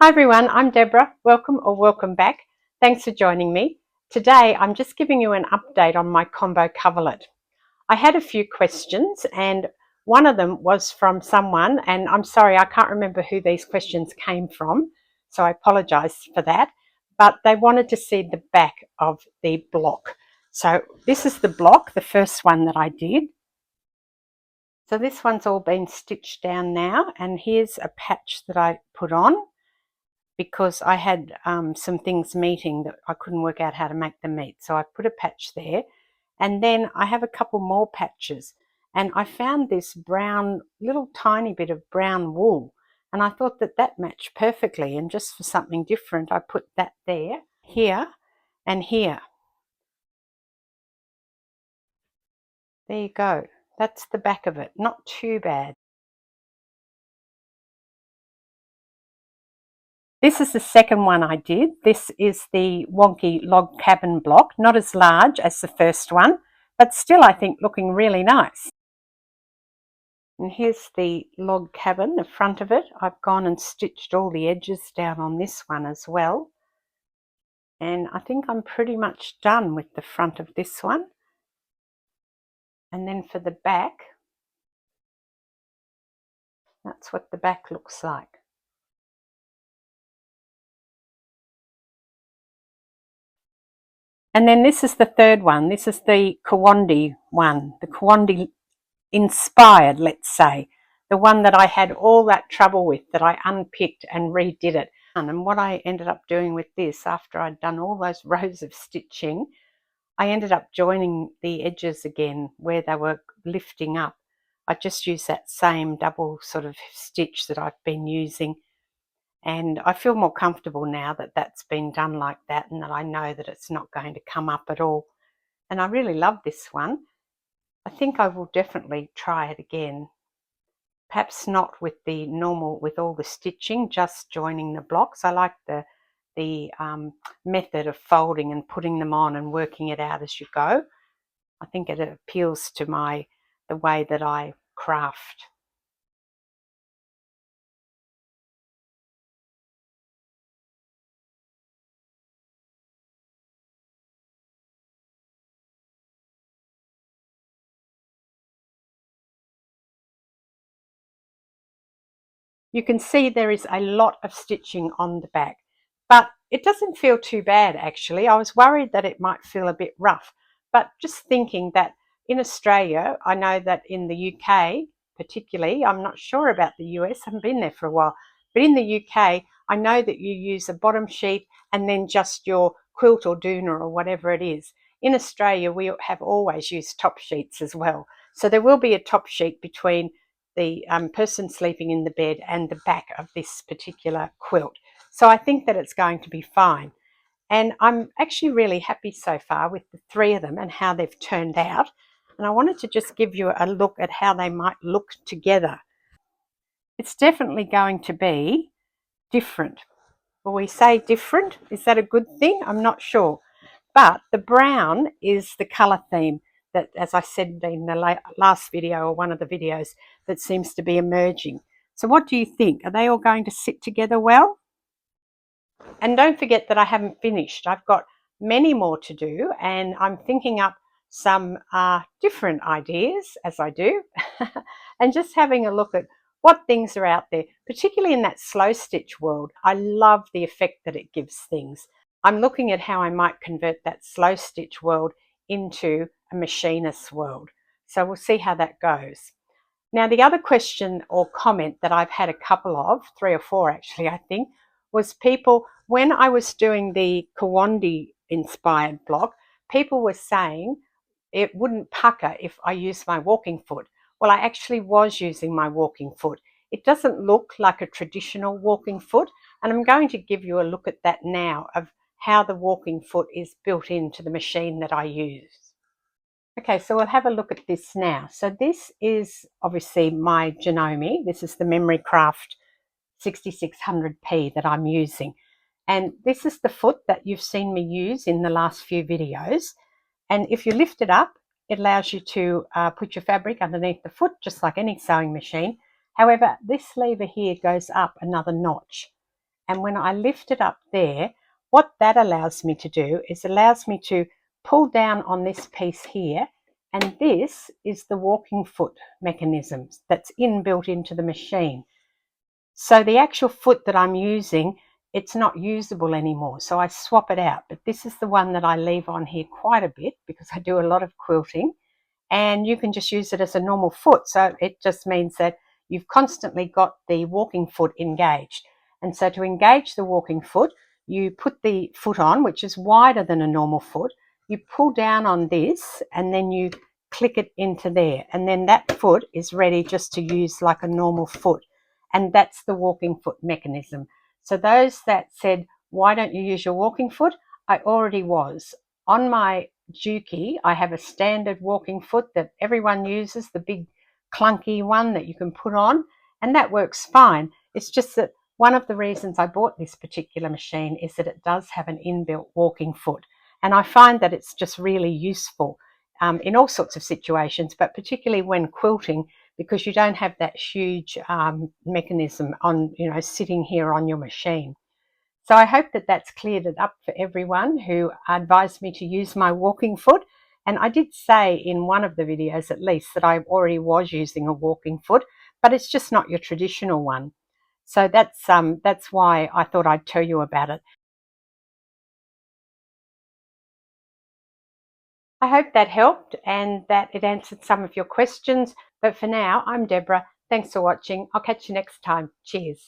Hi everyone, I'm Deborah. Welcome or welcome back. Thanks for joining me. Today I'm just giving you an update on my combo coverlet. I had a few questions and one of them was from someone, and I'm sorry I can't remember who these questions came from, so I apologise for that, but they wanted to see the back of the block. So this is the block, the first one that I did. So this one's all been stitched down now, and here's a patch that I put on because I had some things meeting that I couldn't work out how to make them meet. So I put a patch there, and then I have a couple more patches, and I found this brown, little tiny bit of brown wool, and I thought that that matched perfectly, and just for something different I put that there, here and here. There you go. That's the back of it. Not too bad. This is the second one I did. This is the wonky log cabin block, not as large as the first one, but still I think looking really nice. And here's the log cabin, the front of it. I've gone and stitched all the edges down on this one as well. And I think I'm pretty much done with the front of this one. And then for the back, that's what the back looks like. And then this is the third one. This is the Kawandi one, the Kawandi inspired, let's say, the one that I had all that trouble with, that I unpicked and redid it. And what I ended up doing with this, after I'd done all those rows of stitching, I ended up joining the edges again where they were lifting up. I just used that same double sort of stitch that I've been using, and I feel more comfortable now that that's been done like that, and that I know that it's not going to come up at all. And I really love this one. I think I will definitely try it again. Perhaps not with the normal, with all the stitching, just joining the blocks. I like the method of folding and putting them on and working it out as you go. I think it appeals to the way that I craft. You can see there is a lot of stitching on the back, but it doesn't feel too bad actually. I was worried that it might feel a bit rough, but just thinking that in Australia, I know that in the UK particularly, I'm not sure about the US, I haven't been there for a while, but in the UK, I know that you use a bottom sheet and then just your quilt or doona or whatever it is. In Australia, we have always used top sheets as well. So there will be a top sheet between the person sleeping in the bed and the back of this particular quilt. So I think that it's going to be fine. And I'm actually really happy so far with the three of them and how they've turned out. And I wanted to just give you a look at how they might look together. It's definitely going to be different. Will we say different? Is that a good thing? I'm not sure. But the brown is the colour theme that, as I said in the last video or one of the videos, that seems to be emerging. So what do you think? Are they all going to sit together well? And don't forget that I haven't finished. I've got many more to do, and I'm thinking up some different ideas as I do, and just having a look at what things are out there, particularly in that slow stitch world. I love the effect that it gives things. I'm looking at how I might convert that slow stitch world into a machinist's world. So we'll see how that goes. Now, the other question or comment that I've had a couple of, 3 or 4 actually, I think, was people, when I was doing the Kawandi inspired block, people were saying it wouldn't pucker if I used my walking foot. Well, I actually was using my walking foot. It doesn't look like a traditional walking foot, and I'm going to give you a look at that now of how the walking foot is built into the machine that I use. Okay, so we'll have a look at this now. So this is obviously my Janome. This is the Memory Craft 6600P that I'm using. And this is the foot that you've seen me use in the last few videos. And if you lift it up, it allows you to put your fabric underneath the foot, just like any sewing machine. However, this lever here goes up another notch. And when I lift it up there, what that allows me to do is allows me to pull down on this piece here, and this is the walking foot mechanism that's inbuilt into the machine. So the actual foot that I'm using, it's not usable anymore, so I swap it out. But this is the one that I leave on here quite a bit because I do a lot of quilting, and you can just use it as a normal foot. So it just means that you've constantly got the walking foot engaged. And so to engage the walking foot, you put the foot on, which is wider than a normal foot. You pull down on this and then you click it into there. And then that foot is ready just to use like a normal foot. And that's the walking foot mechanism. So those that said, why don't you use your walking foot? I already was. On my Juki, I have a standard walking foot that everyone uses, the big clunky one that you can put on, and that works fine. It's just that one of the reasons I bought this particular machine is that it does have an inbuilt walking foot, and I find that it's just really useful in all sorts of situations, but particularly when quilting, because you don't have that huge mechanism on, sitting here on your machine. So I hope that that's cleared it up for everyone who advised me to use my walking foot. And I did say in one of the videos at least that I already was using a walking foot, but it's just not your traditional one. So that's why I thought I'd tell you about it. I hope that helped and that it answered some of your questions. But for now, I'm Deborah. Thanks for watching. I'll catch you next time. Cheers.